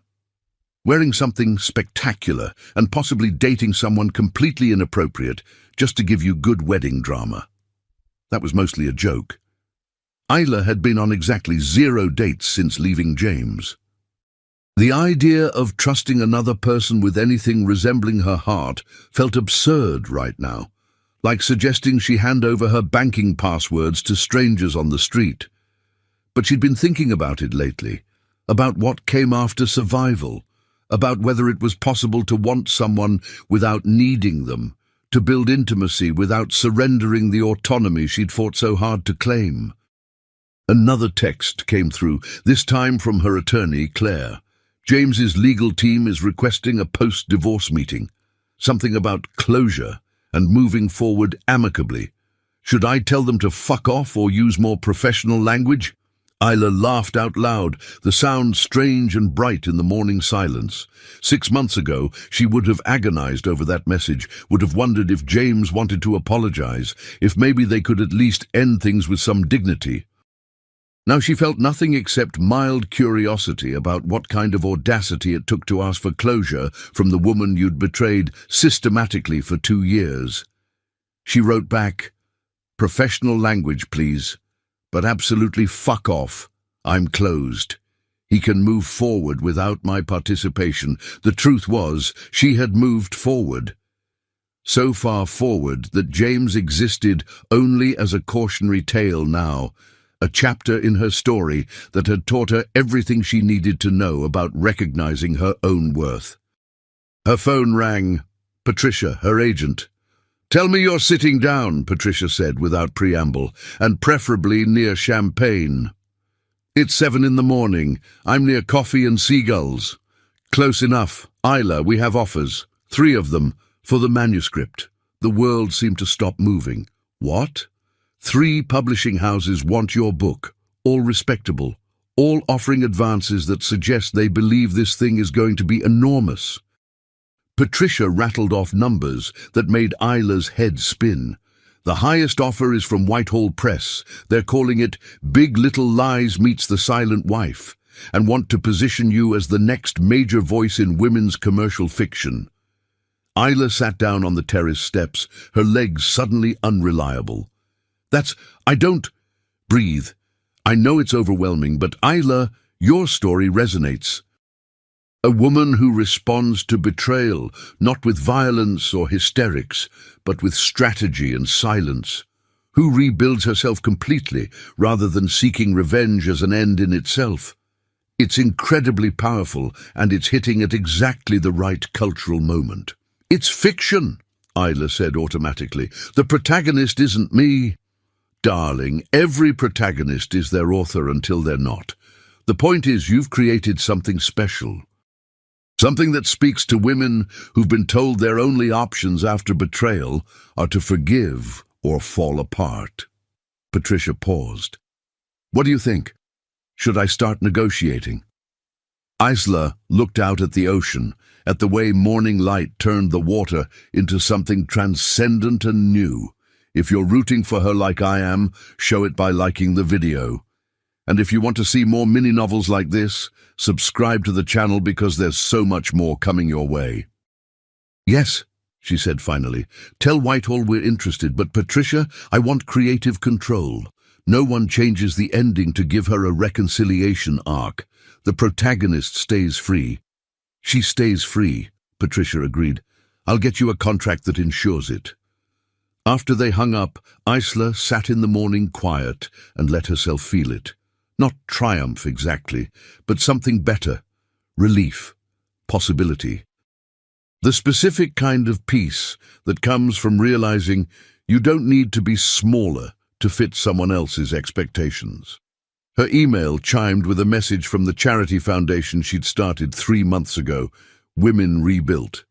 Wearing something spectacular and possibly dating someone completely inappropriate just to give you good wedding drama. That was mostly a joke. Isla had been on exactly 0 dates since leaving James. The idea of trusting another person with anything resembling her heart felt absurd right now, like suggesting she hand over her banking passwords to strangers on the street. But she'd been thinking about it lately, about what came after survival, about whether it was possible to want someone without needing them, to build intimacy without surrendering the autonomy she'd fought so hard to claim. Another text came through, this time from her attorney, Claire. James's legal team is requesting a post-divorce meeting. Something about closure and moving forward amicably. Should I tell them to fuck off or use more professional language? Isla laughed out loud, the sound strange and bright in the morning silence. 6 months ago, she would have agonized over that message, would have wondered if James wanted to apologize, if maybe they could at least end things with some dignity. Now she felt nothing except mild curiosity about what kind of audacity it took to ask for closure from the woman you'd betrayed systematically for 2 years. She wrote back, "Professional language, please, but absolutely fuck off. I'm closed. He can move forward without my participation." The truth was, she had moved forward. So far forward that James existed only as a cautionary tale now, a chapter in her story that had taught her everything she needed to know about recognizing her own worth. Her phone rang. Patricia, her agent. "Tell me you're sitting down," Patricia said without preamble, "and preferably near champagne." "It's 7 in the morning. I'm near Coffee and Seagulls." "Close enough. Isla, we have offers. 3 of them, for the manuscript." The world seemed to stop moving. "What?" 3 publishing houses want your book, all respectable, all offering advances that suggest they believe this thing is going to be enormous. Patricia rattled off numbers that made Isla's head spin. "The highest offer is from Whitehall Press. They're calling it Big Little Lies Meets the Silent Wife, and want to position you as the next major voice in women's commercial fiction." Isla sat down on the terrace steps, her legs suddenly unreliable. I don't... Breathe. I know it's overwhelming, but Isla, your story resonates. A woman who responds to betrayal, not with violence or hysterics, but with strategy and silence. Who rebuilds herself completely, rather than seeking revenge as an end in itself. It's incredibly powerful, and it's hitting at exactly the right cultural moment. "It's fiction," Isla said automatically. "The protagonist isn't me." "Darling, every protagonist is their author until they're not. The point is you've created something special. Something that speaks to women who've been told their only options after betrayal are to forgive or fall apart." Patricia paused. "What do you think? Should I start negotiating?" Isla looked out at the ocean, at the way morning light turned the water into something transcendent and new. If you're rooting for her like I am, show it by liking the video. And if you want to see more mini-novels like this, subscribe to the channel because there's so much more coming your way. "Yes," she said finally. "Tell Whitehall we're interested, but Patricia, I want creative control. No one changes the ending to give her a reconciliation arc. The protagonist stays free." "She stays free," Patricia agreed. "I'll get you a contract that ensures it." After they hung up, Isla sat in the morning quiet and let herself feel it. Not triumph exactly, but something better. Relief. Possibility. The specific kind of peace that comes from realizing you don't need to be smaller to fit someone else's expectations. Her email chimed with a message from the charity foundation she'd started 3 months ago, Women Rebuilt.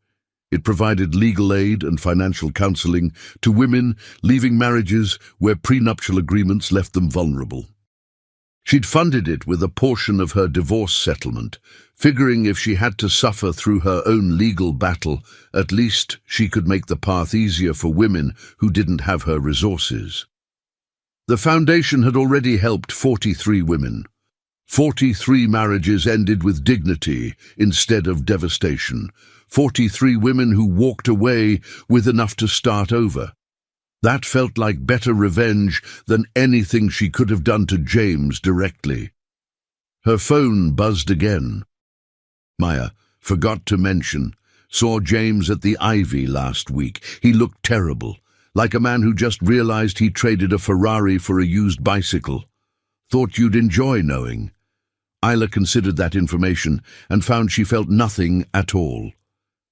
It provided legal aid and financial counseling to women leaving marriages where prenuptial agreements left them vulnerable. She'd funded it with a portion of her divorce settlement, figuring if she had to suffer through her own legal battle, at least she could make the path easier for women who didn't have her resources. The foundation had already helped 43 women. 43 marriages ended with dignity instead of devastation. 43 women who walked away with enough to start over. That felt like better revenge than anything she could have done to James directly. Her phone buzzed again. Maya forgot to mention. Saw James at the Ivy last week. He looked terrible, like a man who just realized he traded a Ferrari for a used bicycle. Thought you'd enjoy knowing. Isla considered that information and found she felt nothing at all.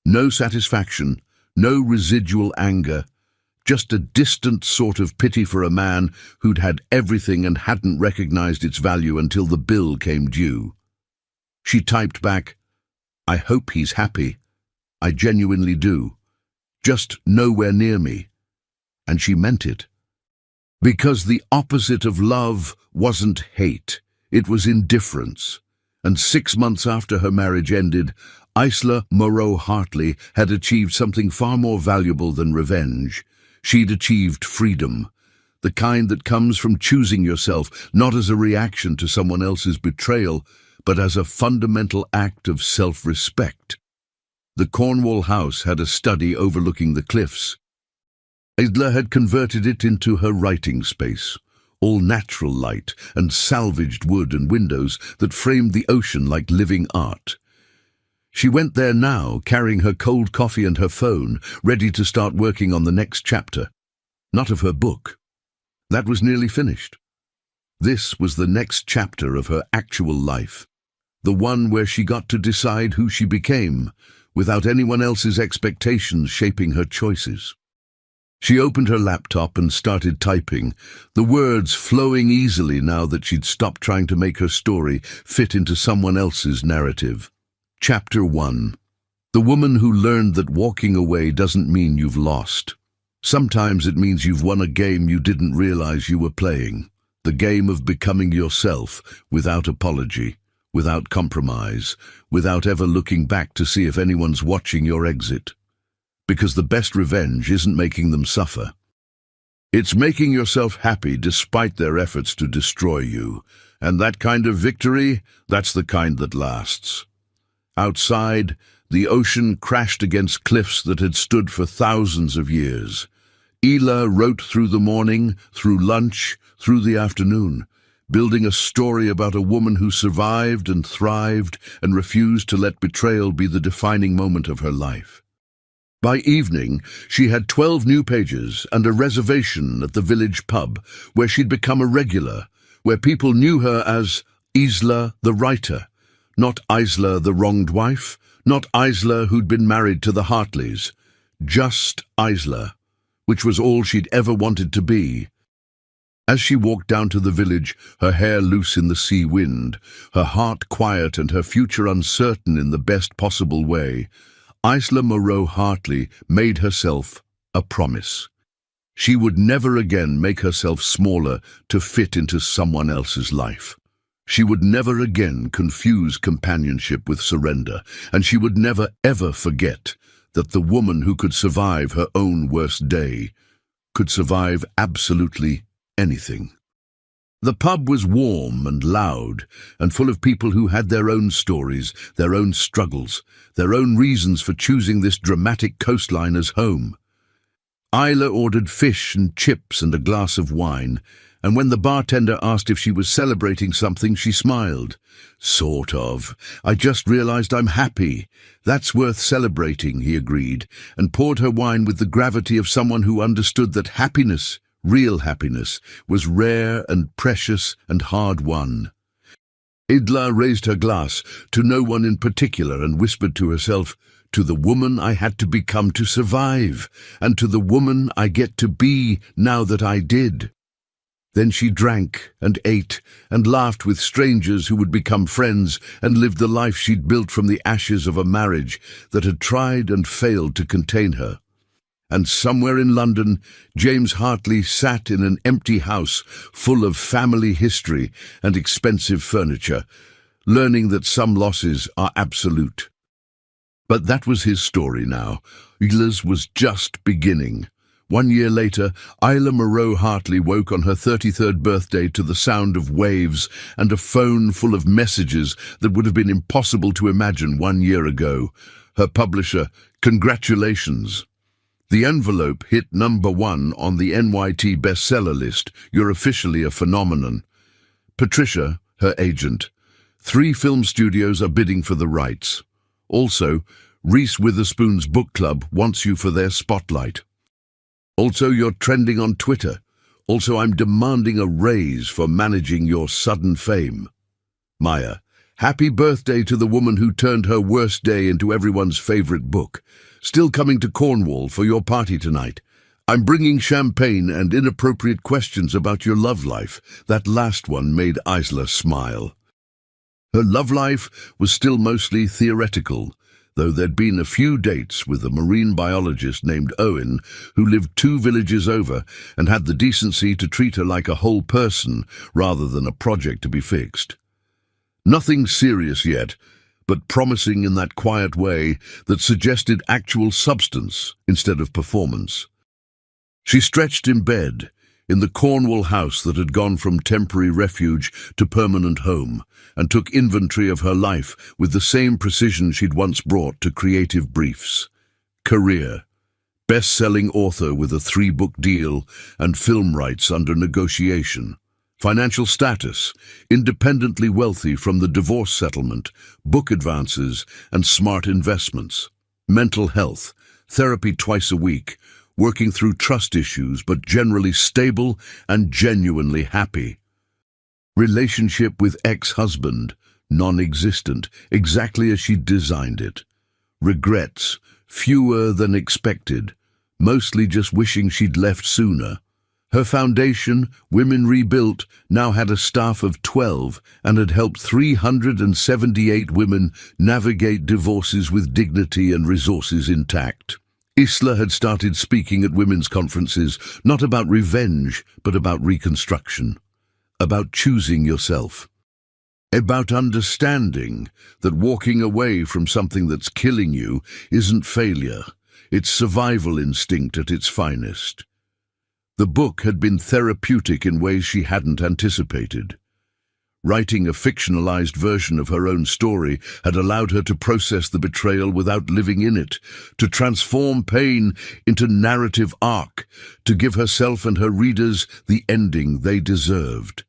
No satisfaction, no residual anger, just a distant sort of pity for a man who'd had everything and hadn't recognized its value until the bill came due. She typed back, "I hope he's happy. I genuinely do. Just nowhere near me." And she meant it. Because the opposite of love wasn't hate, it was indifference. And 6 months after her marriage ended, Isla Moreau Hartley had achieved something far more valuable than revenge. She'd achieved freedom, the kind that comes from choosing yourself, not as a reaction to someone else's betrayal, but as a fundamental act of self-respect. The Cornwall house had a study overlooking the cliffs. Isla had converted it into her writing space, all natural light and salvaged wood and windows that framed the ocean like living art. She went there now, carrying her cold coffee and her phone, ready to start working on the next chapter. Not of her book. That was nearly finished. This was the next chapter of her actual life, the one where she got to decide who she became, without anyone else's expectations shaping her choices. She opened her laptop and started typing, the words flowing easily now that she'd stopped trying to make her story fit into someone else's narrative. Chapter 1. The woman who learned that walking away doesn't mean you've lost. Sometimes it means you've won a game you didn't realize you were playing. The game of becoming yourself, without apology, without compromise, without ever looking back to see if anyone's watching your exit. Because the best revenge isn't making them suffer. It's making yourself happy despite their efforts to destroy you. And that kind of victory, that's the kind that lasts. Outside, the ocean crashed against cliffs that had stood for thousands of years. Isla wrote through the morning, through lunch, through the afternoon, building a story about a woman who survived and thrived and refused to let betrayal be the defining moment of her life. By evening, she had 12 new pages and a reservation at the village pub, where she'd become a regular, where people knew her as Isla the writer, not Isla the wronged wife, not Isla who'd been married to the Hartleys, just Isla, which was all she'd ever wanted to be. As she walked down to the village, her hair loose in the sea wind, her heart quiet and her future uncertain in the best possible way, Isla Moreau Hartley made herself a promise. She would never again make herself smaller to fit into someone else's life. She would never again confuse companionship with surrender, and she would never ever forget that the woman who could survive her own worst day could survive absolutely anything. The pub was warm and loud, and full of people who had their own stories, their own struggles, their own reasons for choosing this dramatic coastline as home. Isla ordered fish and chips and a glass of wine, and when the bartender asked if she was celebrating something, she smiled. "Sort of. I just realized I'm happy. That's worth celebrating," he agreed, and poured her wine with the gravity of someone who understood that happiness, real happiness, was rare and precious and hard-won. Isla raised her glass to no one in particular and whispered to herself, "To the woman I had to become to survive, and to the woman I get to be now that I did." Then she drank and ate and laughed with strangers who would become friends and lived the life she'd built from the ashes of a marriage that had tried and failed to contain her. And somewhere in London, James Hartley sat in an empty house full of family history and expensive furniture, learning that some losses are absolute. But that was his story now. Isla's was just beginning. 1 year later, Isla Moreau Hartley woke on her 33rd birthday to the sound of waves and a phone full of messages that would have been impossible to imagine 1 year ago. Her publisher, "Congratulations." The envelope hit #1 on the NYT bestseller list. "You're officially a phenomenon." Patricia, her agent. 3 film studios are bidding for the rights. Also, Reese Witherspoon's book club wants you for their spotlight. Also, you're trending on Twitter. Also, I'm demanding a raise for managing your sudden fame. Maya, happy birthday to the woman who turned her worst day into everyone's favorite book. Still coming to Cornwall for your party tonight. I'm bringing champagne and inappropriate questions about your love life. That last one made Isla smile. Her love life was still mostly theoretical, though there'd been a few dates with a marine biologist named Owen who lived 2 villages over and had the decency to treat her like a whole person rather than a project to be fixed. Nothing serious yet, but promising in that quiet way that suggested actual substance instead of performance. She stretched in bed, in the Cornwall house that had gone from temporary refuge to permanent home, and took inventory of her life with the same precision she'd once brought to creative briefs. Career: best-selling author with a 3-book deal and film rights under negotiation. Financial status: independently wealthy from the divorce settlement, book advances, and smart investments. Mental health: therapy twice a week, working through trust issues but generally stable and genuinely happy. Relationship with ex-husband: non-existent, exactly as she'd designed it. Regrets: fewer than expected, mostly just wishing she'd left sooner. Her foundation, Women Rebuilt, now had a staff of 12 and had helped 378 women navigate divorces with dignity and resources intact. Isla had started speaking at women's conferences, not about revenge, but about reconstruction, about choosing yourself, about understanding that walking away from something that's killing you isn't failure, it's survival instinct at its finest. The book had been therapeutic in ways she hadn't anticipated. Writing a fictionalized version of her own story had allowed her to process the betrayal without living in it, to transform pain into narrative arc, to give herself and her readers the ending they deserved.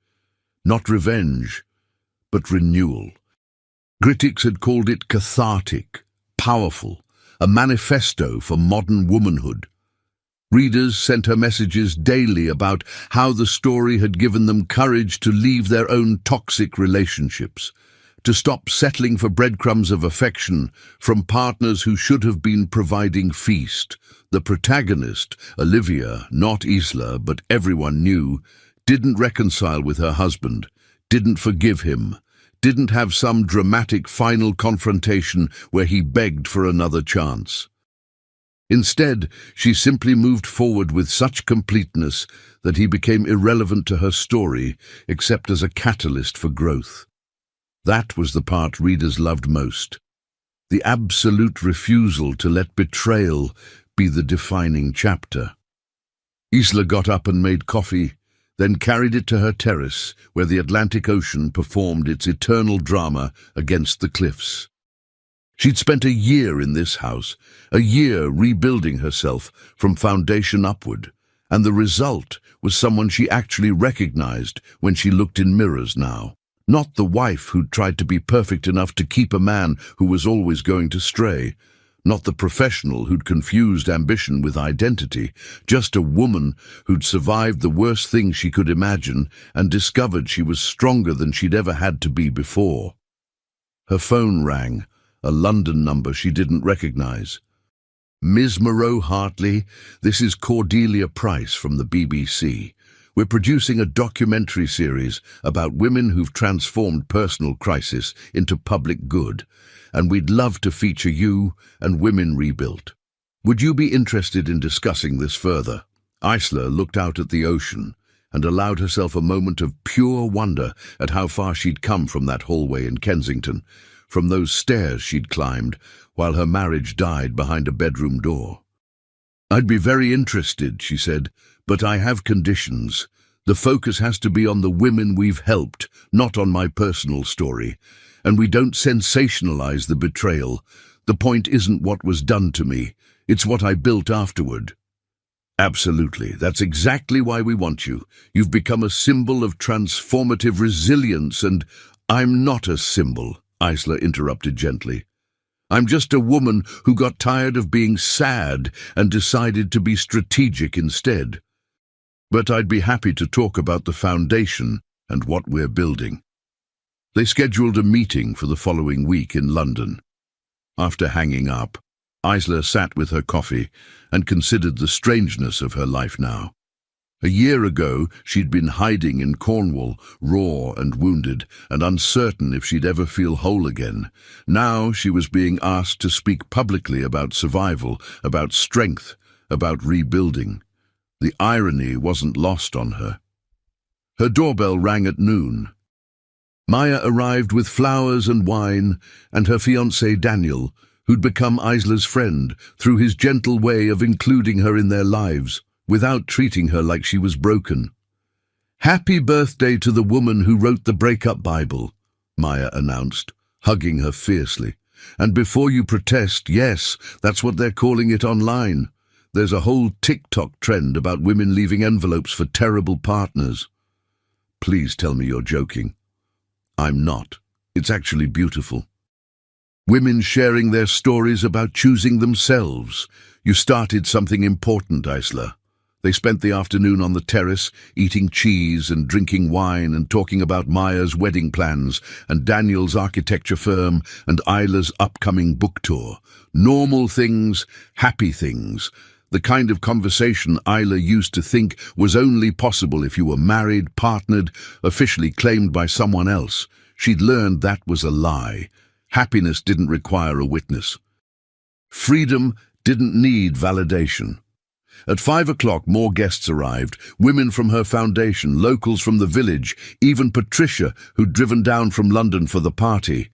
Not revenge, but renewal. Critics had called it cathartic, powerful, a manifesto for modern womanhood. Readers sent her messages daily about how the story had given them courage to leave their own toxic relationships, to stop settling for breadcrumbs of affection from partners who should have been providing feast. The protagonist, Olivia, not Isla, but everyone knew, didn't reconcile with her husband, didn't forgive him, didn't have some dramatic final confrontation where he begged for another chance. Instead, she simply moved forward with such completeness that he became irrelevant to her story, except as a catalyst for growth. That was the part readers loved most. The absolute refusal to let betrayal be the defining chapter. Isla got up and made coffee, then carried it to her terrace, where the Atlantic Ocean performed its eternal drama against the cliffs. She'd spent a year in this house, a year rebuilding herself from foundation upward, and the result was someone she actually recognized when she looked in mirrors now. Not the wife who'd tried to be perfect enough to keep a man who was always going to stray. Not the professional who'd confused ambition with identity. Just a woman who'd survived the worst thing she could imagine and discovered she was stronger than she'd ever had to be before. Her phone rang. A London number she didn't recognize. Ms. Moreau Hartley, this is Cordelia Price from the BBC. We're producing a documentary series about women who've transformed personal crisis into public good, and we'd love to feature you and Women Rebuilt. Would you be interested in discussing this further? Isla looked out at the ocean and allowed herself a moment of pure wonder at how far she'd come from that hallway in Kensington, from those stairs she'd climbed while her marriage died behind a bedroom door. I'd be very interested, she said, but I have conditions. The focus has to be on the women we've helped, not on my personal story. And we don't sensationalize the betrayal. The point isn't what was done to me, it's what I built afterward. Absolutely, that's exactly why we want you. You've become a symbol of transformative resilience, and I'm not a symbol, Isla interrupted gently. I'm just a woman who got tired of being sad and decided to be strategic instead. But I'd be happy to talk about the foundation and what we're building." They scheduled a meeting for the following week in London. After hanging up, Isla sat with her coffee and considered the strangeness of her life now. A year ago, she'd been hiding in Cornwall, raw and wounded, and uncertain if she'd ever feel whole again. Now she was being asked to speak publicly about survival, about strength, about rebuilding. The irony wasn't lost on her. Her doorbell rang at noon. Maya arrived with flowers and wine, and her fiancé Daniel, who'd become Isla's friend through his gentle way of including her in their lives, without treating her like she was broken. "Happy birthday to the woman who wrote the breakup Bible," Maya announced, hugging her fiercely. "And before you protest, yes, that's what they're calling it online. There's a whole TikTok trend about women leaving envelopes for terrible partners." "Please tell me you're joking." "I'm not. It's actually beautiful. Women sharing their stories about choosing themselves. You started something important, Isla." They spent the afternoon on the terrace, eating cheese and drinking wine and talking about Maya's wedding plans and Daniel's architecture firm and Isla's upcoming book tour. Normal things, happy things. The kind of conversation Isla used to think was only possible if you were married, partnered, officially claimed by someone else. She'd learned that was a lie. Happiness didn't require a witness. Freedom didn't need validation. At 5 o'clock, more guests arrived, women from her foundation, locals from the village, even Patricia, who'd driven down from London for the party.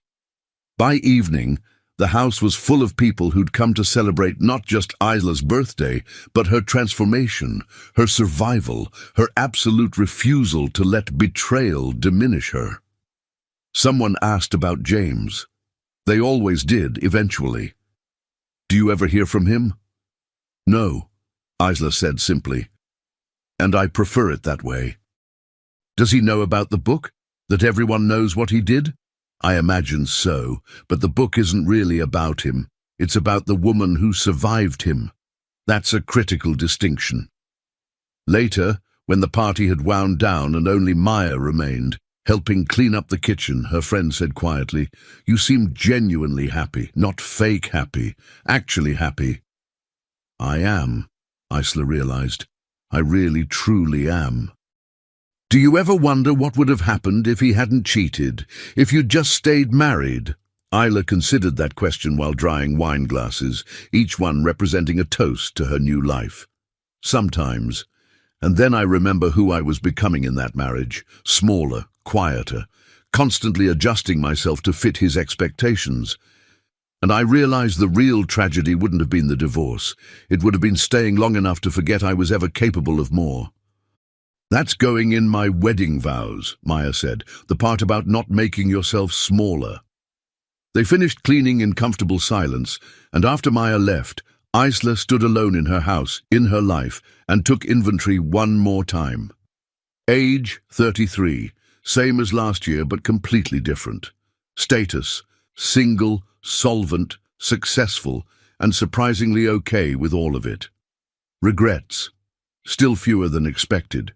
By evening, the house was full of people who'd come to celebrate not just Isla's birthday, but her transformation, her survival, her absolute refusal to let betrayal diminish her. Someone asked about James. They always did, eventually. "Do you ever hear from him?" "No," Isla said simply. "And I prefer it that way." "Does he know about the book? That everyone knows what he did?" "I imagine so, but the book isn't really about him. It's about the woman who survived him. That's a critical distinction." Later, when the party had wound down and only Maya remained, helping clean up the kitchen, her friend said quietly, "You seem genuinely happy, not fake happy, actually happy." "I am," Isla realized. "I really, truly am." "Do you ever wonder what would have happened if he hadn't cheated, if you'd just stayed married?" Isla considered that question while drying wine glasses, each one representing a toast to her new life. "Sometimes. And then I remember who I was becoming in that marriage, smaller, quieter, constantly adjusting myself to fit his expectations. And I realized the real tragedy wouldn't have been the divorce. It would have been staying long enough to forget I was ever capable of more." "That's going in my wedding vows," Maya said, "the part about not making yourself smaller." They finished cleaning in comfortable silence, and after Maya left, Isla stood alone in her house, in her life, and took inventory one more time. Age, 33, same as last year but completely different. Status, single, solvent, successful, and surprisingly okay with all of it. Regrets, still fewer than expected.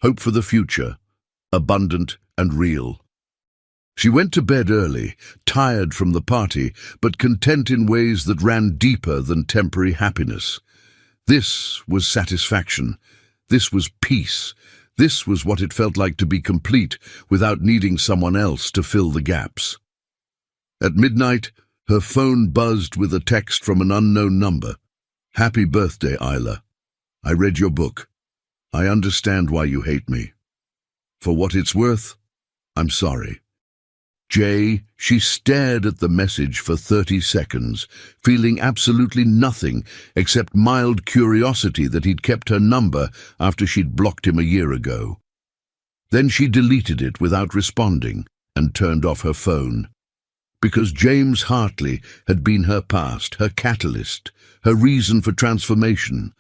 Hope for the future, abundant and real. She went to bed early, tired from the party, but content in ways that ran deeper than temporary happiness. This was satisfaction. This was peace. This was what it felt like to be complete without needing someone else to fill the gaps. At midnight, her phone buzzed with a text from an unknown number. "Happy birthday, Isla. I read your book. I understand why you hate me. For what it's worth, I'm sorry." She stared at the message for 30 seconds, feeling absolutely nothing except mild curiosity that he'd kept her number after she'd blocked him a year ago. Then she deleted it without responding and turned off her phone. Because James Hartley had been her past, her catalyst, her reason for transformation,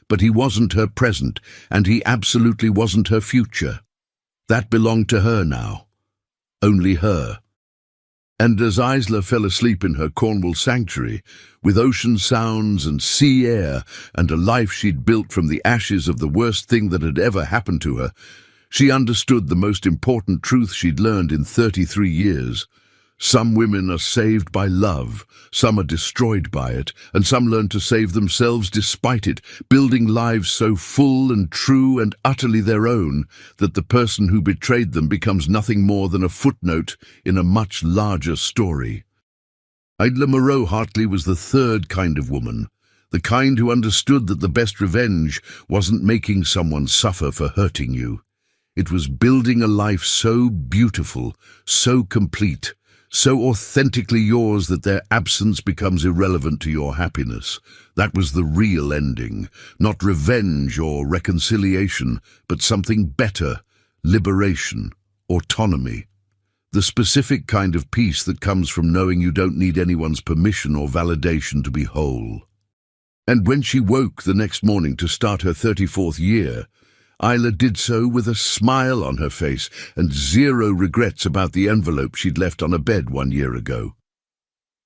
but he wasn't her present, and he absolutely wasn't her future. That belonged to her now. Only her. And as Isla fell asleep in her Cornwall sanctuary, with ocean sounds and sea air and a life she'd built from the ashes of the worst thing that had ever happened to her, she understood the most important truth she'd learned in 33 years. Some women are saved by love, some are destroyed by it, and some learn to save themselves despite it, building lives so full and true and utterly their own that the person who betrayed them becomes nothing more than a footnote in a much larger story. Isla Moreau Hartley was the third kind of woman, the kind who understood that the best revenge wasn't making someone suffer for hurting you. It was building a life so beautiful, so complete, so authentically yours that their absence becomes irrelevant to your happiness. That was the real ending, not revenge or reconciliation, but something better, liberation, autonomy. The specific kind of peace that comes from knowing you don't need anyone's permission or validation to be whole. And when she woke the next morning to start her 34th year, Isla did so with a smile on her face and zero regrets about the envelope she'd left on a bed 1 year ago.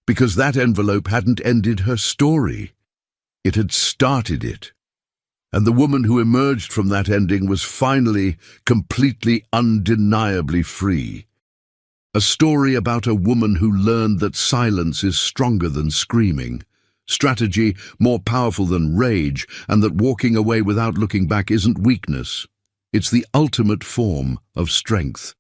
Because that envelope hadn't ended her story. It had started it. And the woman who emerged from that ending was finally, completely, undeniably free. A story about a woman who learned that silence is stronger than screaming, strategy more powerful than rage, and that walking away without looking back isn't weakness. It's the ultimate form of strength.